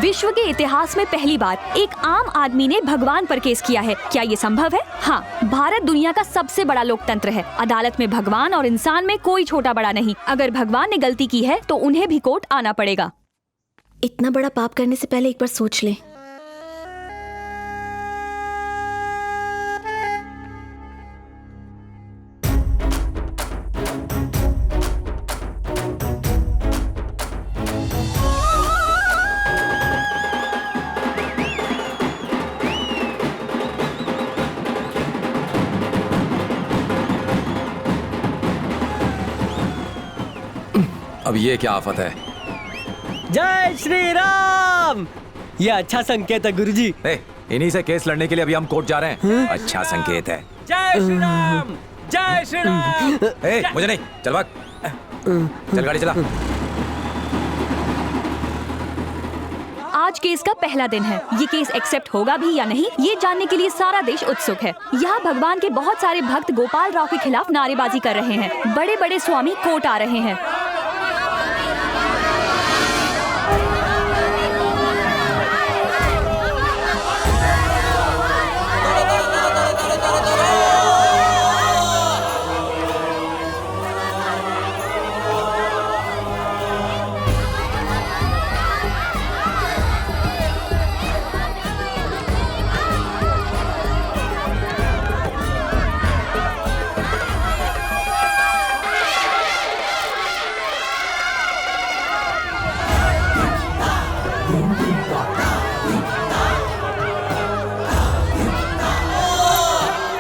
विश्व के इतिहास में पहली बार एक आम आदमी ने भगवान पर केस किया है। क्या ये संभव है? हाँ, भारत दुनिया का सबसे बड़ा लोकतंत्र है। अदालत में भगवान और इंसान में कोई छोटा बड़ा नहीं। अगर भगवान ने गलती की है तो उन्हें भी कोर्ट आना पड़ेगा। इतना बड़ा पाप करने से पहले एक बार सोच ले। अब ये क्या आफत है? जय श्री राम। ये अच्छा संकेत है गुरुजी। इन्हीं से केस लड़ने के लिए अभी हम कोर्ट जा रहे हैं। अच्छा संकेत है। जय श्री राम, जय श्री राम। मुझे नहीं, चल भाग, चल गाड़ी चला। आज केस का पहला दिन है। ये केस एक्सेप्ट होगा भी या नहीं, ये जानने के लिए सारा देश उत्सुक है। यहाँ भगवान के बहुत सारे भक्त गोपाल राव के खिलाफ नारेबाजी कर रहे हैं। बड़े बड़े स्वामी कोर्ट आ रहे हैं।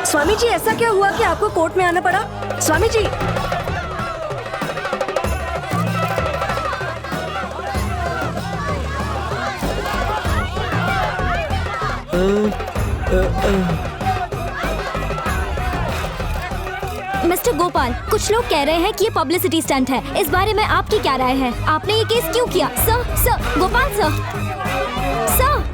स्वामी जी, ऐसा क्या हुआ कि आपको कोर्ट में आना पड़ा? स्वामी जी। मिस्टर गोपाल, कुछ लोग कह रहे हैं कि ये पब्लिसिटी स्टंट है। इस बारे में आपकी क्या राय है? आपने ये केस क्यों किया? Sir, Gopal sir, sir.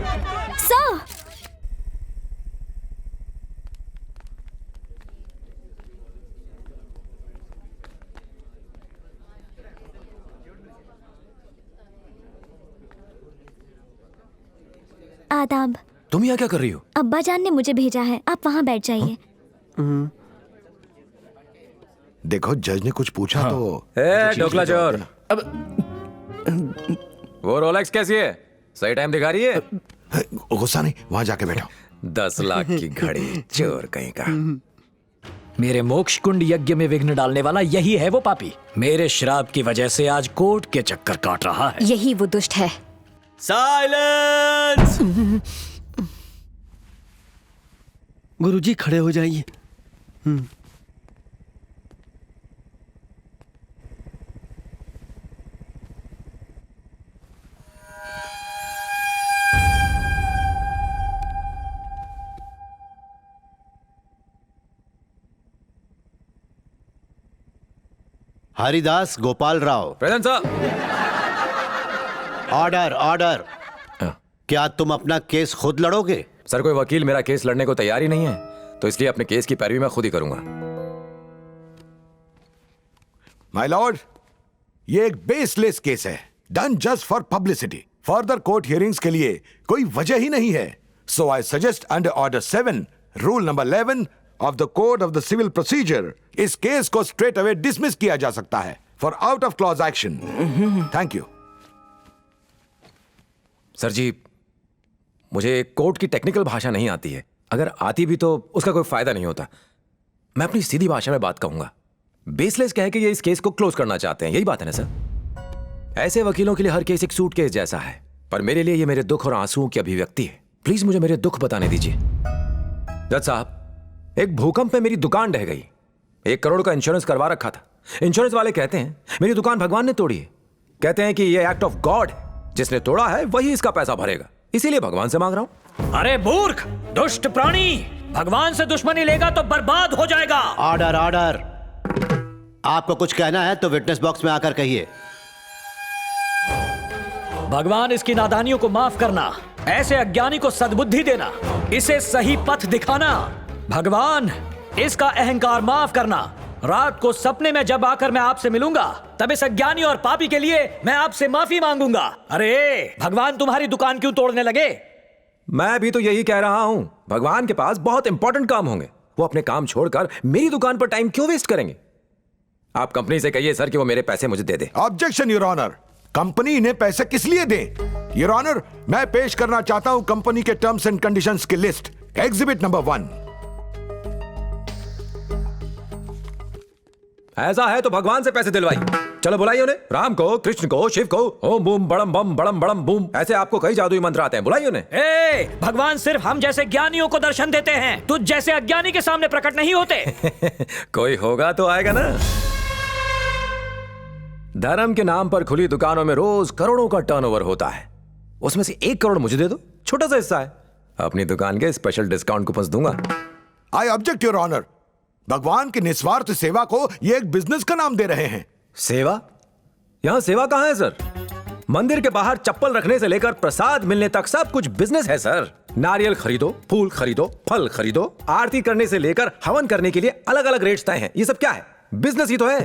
आदाब। तुम यहाँ क्या कर रही हो? अब्बा जान ने मुझे भेजा है, आप वहाँ बैठ जाइए। देखो, जज ने कुछ पूछा तो। ढोकला चोर, वो रोलेक्स कैसी है? सही टाइम दिखा रही है? गुस्सा नहीं, वहां जाके बैठो। 10 लाख की घड़ी, चोर कहीं का। मेरे मोक्ष कुंड यज्ञ में विघ्न डालने वाला यही है वो पापी। मेरे श्राप की वजह से आज कोर्ट के चक्कर काट रहा है। यही वो दुष्ट है। साइलेंस। गुरुजी खड़े हो जाइए। Haridas Gopal Rao. Present sir. Order, order. क्या तुम अपना केस खुद लड़ोगे? सर, कोई वकील मेरा केस लड़ने को तैयार ही नहीं है, तो इसलिए अपने केस की पैरवी मैं खुद ही करूंगा। माय लॉर्ड, ये एक बेसलेस केस है, done just for publicity. Further court hearings के लिए कोई वजह ही नहीं है। So I suggest under order 7, rule number 11 of the code of the civil procedure, इस केस को स्ट्रेट अवे डिसमिस किया जा सकता है for out of clause action. Thank you. Sir ji, मुझे कोर्ट की टेक्निकल भाषा नहीं आती है। अगर आती भी तो उसका कोई फायदा नहीं होता। मैं अपनी सीधी भाषा में बात कहूंगा। बेसलेस कह के ये इस केस को क्लोज करना चाहते हैं, यही बात है ना सर? ऐसे वकीलों के लिए हर केस एक सूटकेस जैसा है, पर मेरे लिए ये मेरे दुख और आंसुओं की अभिव्यक्ति है। प्लीज मुझे मेरे दुख बताने दीजिए। जज साहब, एक भूकंप में मेरी दुकान ढह गई। 1 करोड़ का इंश्योरेंस करवा रखा था। इंश्योरेंस वाले कहते हैं मेरी दुकान भगवान ने तोड़ी है। कहते हैं कि ये एक्ट ऑफ गॉड है, जिसने तोड़ा है वही इसका पैसा भरेगा, इसीलिए भगवान से मांग रहा हूं। अरे मूर्ख, दुष्ट प्राणी, भगवान से दुश्मनी लेगा तो बर्बाद हो जाएगा। Order, order. आपको कुछ कहना है तो विटनेस बॉक्स में आकर कहिए। भगवान इसकी नादानियों को माफ करना, ऐसे अज्ञानी को सद्बुद्धि देना, इसे सही पथ दिखाना। भगवान इसका अहंकार माफ करना। रात को सपने में जब आकर मैं आपसे मिलूंगा तब इस अज्ञानी और पापी के लिए मैं आपसे माफी मांगूंगा। अरे भगवान तुम्हारी दुकान क्यों तोड़ने लगे? मैं भी तो यही कह रहा हूं, भगवान के पास बहुत इंपॉर्टेंट काम होंगे, वो अपने काम छोड़कर मेरी दुकान पर टाइम क्यों वेस्ट करेंगे? आप कंपनी से कहिए सर कि वो मेरे पैसे मुझे दे दे। ऑब्जेक्शन योर ऑनर, कंपनी इन्हें पैसे किस लिए दे? योर ऑनर, मैं पेश करना चाहता हूं कंपनी के टर्म्स एंड कंडीशंस की लिस्ट। Exhibit number 1। ऐसा है तो भगवान से पैसे दिलवाइए। चलो बुलाइए उन्हें, राम को, कृष्ण को, शिव को। ओम बूम बड़म बम बड़म बड़म बूम, ऐसे आपको कई जादुई मंत्र आते हैं, बुलाइए उन्हें। ए, भगवान सिर्फ हम जैसे ज्ञानियों को दर्शन देते हैं, तुझ जैसे अज्ञानी के सामने प्रकट नहीं होते। कोई होगा तो आएगा ना। धर्म के नाम पर खुली दुकानों में रोज करोड़ों का टर्नओवर होता है, उसमें से 1 करोड़ मुझे दे दो, छोटा सा हिस्सा है, अपनी दुकान के स्पेशल डिस्काउंट कूपन दूंगा। आई ऑब्जेक्ट योर ऑनर, भगवान की निस्वार्थ सेवा को ये एक बिजनेस का नाम दे रहे हैं। सेवा? यहां सेवा कहां है सर? मंदिर के बाहर चप्पल रखने से लेकर प्रसाद मिलने तक सब कुछ बिजनेस है सर। नारियल खरीदो, फूल खरीदो, फल खरीदो, आरती करने से लेकर हवन करने के लिए अलग अलग रेट्स तय हैं। ये सब क्या है? बिजनेस ही तो है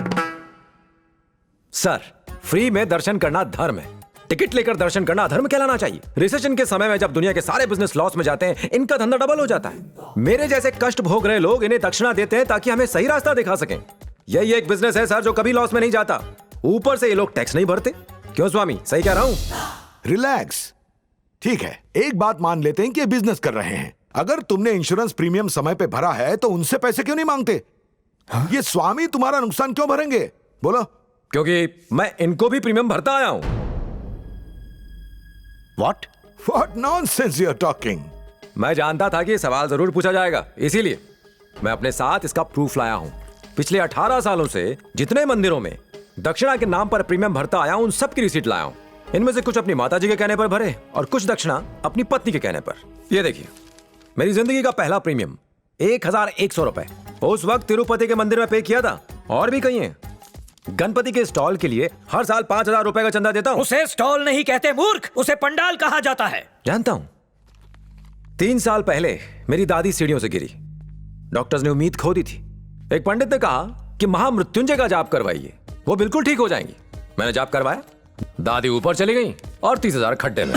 सर। फ्री में दर्शन करना धर्म है, टिकट लेकर दर्शन करना धर्म कहलाना चाहिए। रिसेशन के समय में जब दुनिया के सारे बिजनेस लॉस में जाते हैं, इनका धंधा डबल हो जाता है। मेरे जैसे कष्ट भोग रहे लोग इन्हें दक्षिणा देते हैं ताकि हमें सही रास्ता दिखा सकें। यही एक बिजनेस है सर जो कभी लॉस में नहीं जाता। ऊपर से ये लोग टैक्स नहीं भरते। क्यों स्वामी, सही कह रहा हूं? रिलैक्स, ठीक है, एक बात मान लेते हैं कि ये बिजनेस कर रहे हैं। अगर तुमने इंश्योरेंस प्रीमियम समय पे भरा है तो उनसे पैसे क्यों नहीं मांगते? ये स्वामी तुम्हारा नुकसान क्यों भरेंगे? बोलो। क्योंकि मैं इनको भी प्रीमियम भरता आया हूं। What nonsense you're talking? मैं जानता था कि ये सवाल जरूर पूछा जाएगा, इसीलिए मैं अपने साथ इसका प्रूफ लाया हूं। पिछले 18 सालों से जितने मंदिरों में दक्षिणा के नाम पर प्रीमियम भरता आया हूं, उन सब की रिसीट लाया हूं। इनमें से कुछ अपनी माताजी के कहने पर भरे और कुछ दक्षिणा अपनी पत्नी के कहने पर। ये देखिए, मेरी जिंदगी का पहला प्रीमियम 1100 रुपए उस वक्त तिरुपति के मंदिर में पे किया था। और भी कहीं है। गणपति के स्टॉल के लिए हर साल 5000 रुपए का चंदा देता हूं। उसे स्टॉल नहीं कहते मूर्ख, उसे पंडाल कहा जाता है। जानता हूं। 3 साल पहले मेरी दादी सीढ़ियों से गिरी, डॉक्टर्स ने उम्मीद खो दी थी। एक पंडित ने कहा कि महामृत्युंजय का जाप करवाइए, वो बिल्कुल ठीक हो जाएंगी। मैंने जाप करवाया, दादी ऊपर चली गई और 30,000 खड्डे में।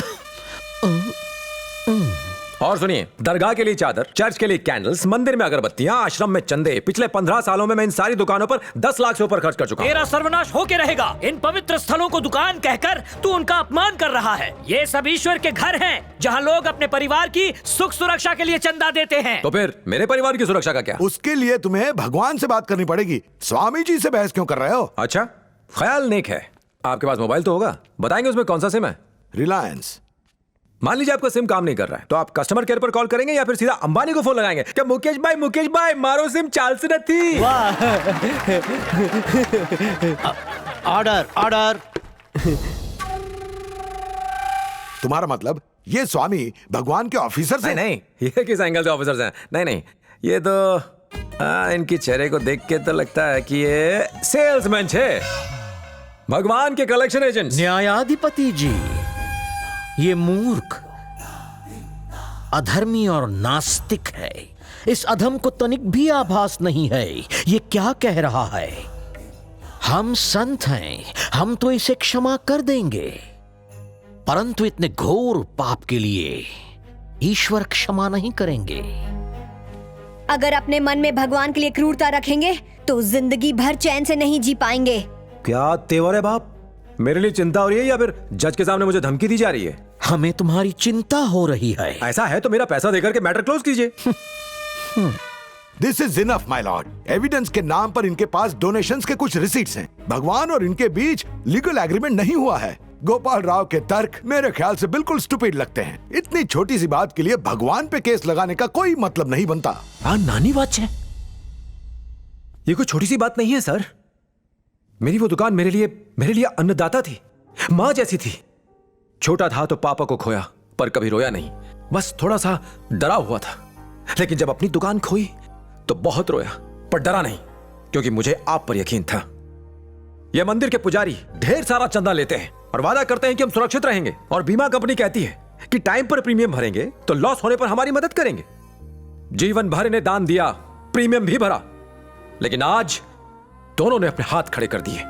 और सुनिए, दरगाह के लिए चादर, चर्च के लिए कैंडल्स, मंदिर में अगरबत्तियां, आश्रम में चंदे, पिछले 15 सालों में मैं इन सारी दुकानों पर 10 लाख से ऊपर खर्च कर चुका हूं। तेरा सर्वनाश होके रहेगा। इन पवित्र स्थलों को दुकान कहकर तू उनका अपमान कर रहा है। ये सब ईश्वर के घर हैं, जहां लोग अपने परिवार की सुख सुरक्षा के लिए चंदा देते हैं। तो फिर मेरे परिवार की सुरक्षा का क्या? उसके लिए तुम्हें भगवान से बात करनी पड़ेगी। स्वामी जी से बहस क्यों कर रहे हो? अच्छा, ख्याल नेक है। आपके पास मोबाइल तो होगा, बताएंगे उसमें कौन सा सिम है? रिलायंस। मान लीजिए आपका सिम काम नहीं कर रहा है, तो आप कस्टमर केयर पर कॉल करेंगे या फिर सीधा अंबानी को फोन लगाएंगे? क्या मुकेश भाई मारो सिम चाल से नहीं। ऑर्डर। तुम्हारा मतलब ये स्वामी भगवान के ऑफिसर से? नहीं, ये किस एंगल से ऑफिसर्स हैं? नहीं, ये तो इनकी चेहरे को देख के तो लगता है कि ये सेल्समैन है, भगवान के कलेक्शन एजेंट। न्यायाधिपति जी, ये मूर्ख, अधर्मी और नास्तिक है। इस अधम को तनिक भी आभास नहीं है ये क्या कह रहा है। हम संत हैं, हम तो इसे क्षमा कर देंगे, परंतु इतने घोर पाप के लिए ईश्वर क्षमा नहीं करेंगे। अगर अपने मन में भगवान के लिए क्रूरता रखेंगे तो जिंदगी भर चैन से नहीं जी पाएंगे। क्या तेवर है बाप? मेरे लिए चिंता हो रही है या फिर जज के सामने मुझे धमकी दी जा रही है? हमें तुम्हारी चिंता हो रही है। ऐसा है तो मेरा पैसा देकर के मैटर क्लोज कीजिए। This is enough my Lord. Evidence के नाम पर इनके पास डोनेशंस के कुछ रिसीट्स हैं। भगवान और इनके बीच लीगल एग्रीमेंट नहीं हुआ है। गोपाल राव के तर्क मेरे ख्याल से बिल्कुल स्टूपिड लगते हैं। इतनी छोटी सी बात के लिए भगवान पे केस लगाने का कोई मतलब नहीं बनता। नानी बात है, ये कोई छोटी सी बात नहीं है सर। मेरी वो दुकान मेरे लिए अन्नदाता थी, मां जैसी थी। छोटा था तो पापा को खोया, पर कभी रोया नहीं, बस थोड़ा सा डरा हुआ था। लेकिन जब अपनी दुकान खोई तो बहुत रोया, पर डरा नहीं, क्योंकि मुझे आप पर यकीन था। यह मंदिर के पुजारी ढेर सारा चंदा लेते हैं और वादा करते हैं कि हम सुरक्षित रहेंगे, और बीमा कंपनी कहती है कि टाइम पर प्रीमियम भरेंगे तो लॉस होने पर हमारी मदद करेंगे। जीवन भर इन्हें दान दिया, प्रीमियम भी भरा, लेकिन आज दोनों ने अपने हाथ खड़े कर दिए।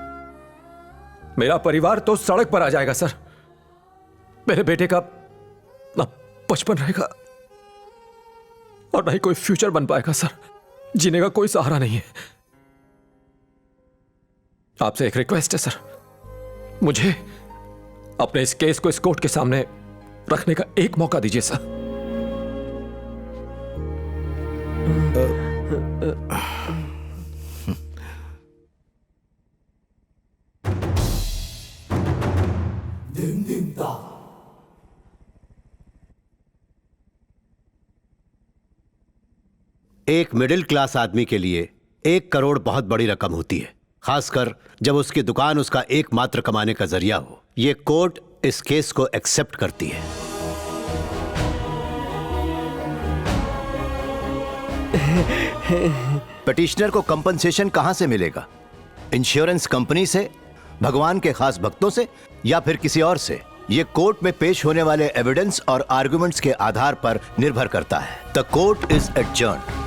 मेरा परिवार तो सड़क पर आ जाएगा सर। मेरे बेटे का ना बचपन रहेगा और ना ही कोई फ्यूचर बन पाएगा सर। जीने का कोई सहारा नहीं है। आपसे एक रिक्वेस्ट है सर, मुझे अपने इस केस को इस कोर्ट के सामने रखने का एक मौका दीजिए सर। एक मिडिल क्लास आदमी के लिए 1 करोड़ बहुत बड़ी रकम होती है, खासकर जब उसकी दुकान उसका एकमात्र कमाने का जरिया हो। यह कोर्ट इस केस को एक्सेप्ट करती है। पिटिशनर को कंपनसेशन कहां से मिलेगा? इंश्योरेंस कंपनी से, भगवान के खास भक्तों से, या फिर किसी और से? यह कोर्ट में पेश होने वाले एविडेंस और आर्गुमेंट्स के आधार पर निर्भर करता है। The court is adjourned.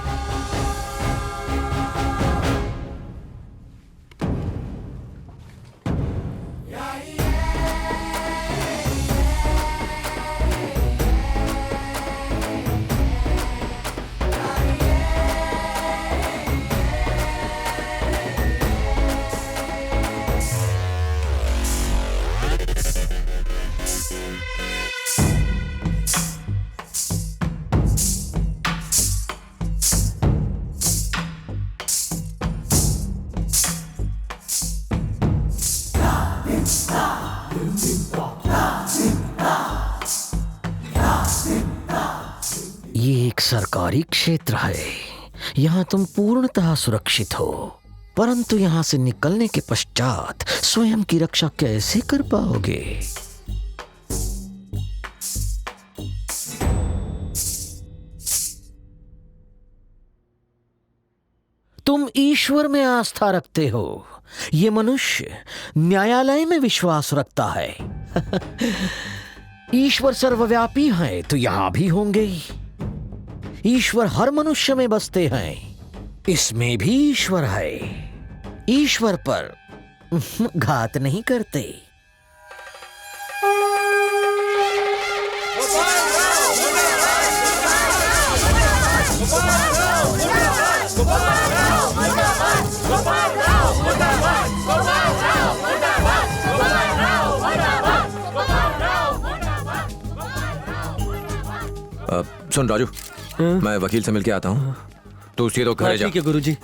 ये एक सरकारी क्षेत्र है, यहाँ तुम पूर्णतः सुरक्षित हो, परंतु यहाँ से निकलने के पश्चात स्वयं की रक्षा कैसे कर पाओगे? तुम ईश्वर में आस्था रखते हो, ये मनुष्य न्यायालय में विश्वास रखता है। ईश्वर सर्वव्यापी है तो यहां भी होंगे। ईश्वर हर मनुष्य में बसते हैं, इसमें भी ईश्वर है। ईश्वर पर घात नहीं करते। सुन राजू, मैं वकील से मिलके आता हूँ। तू सीधे घर जा। ठीक है गुरुजी।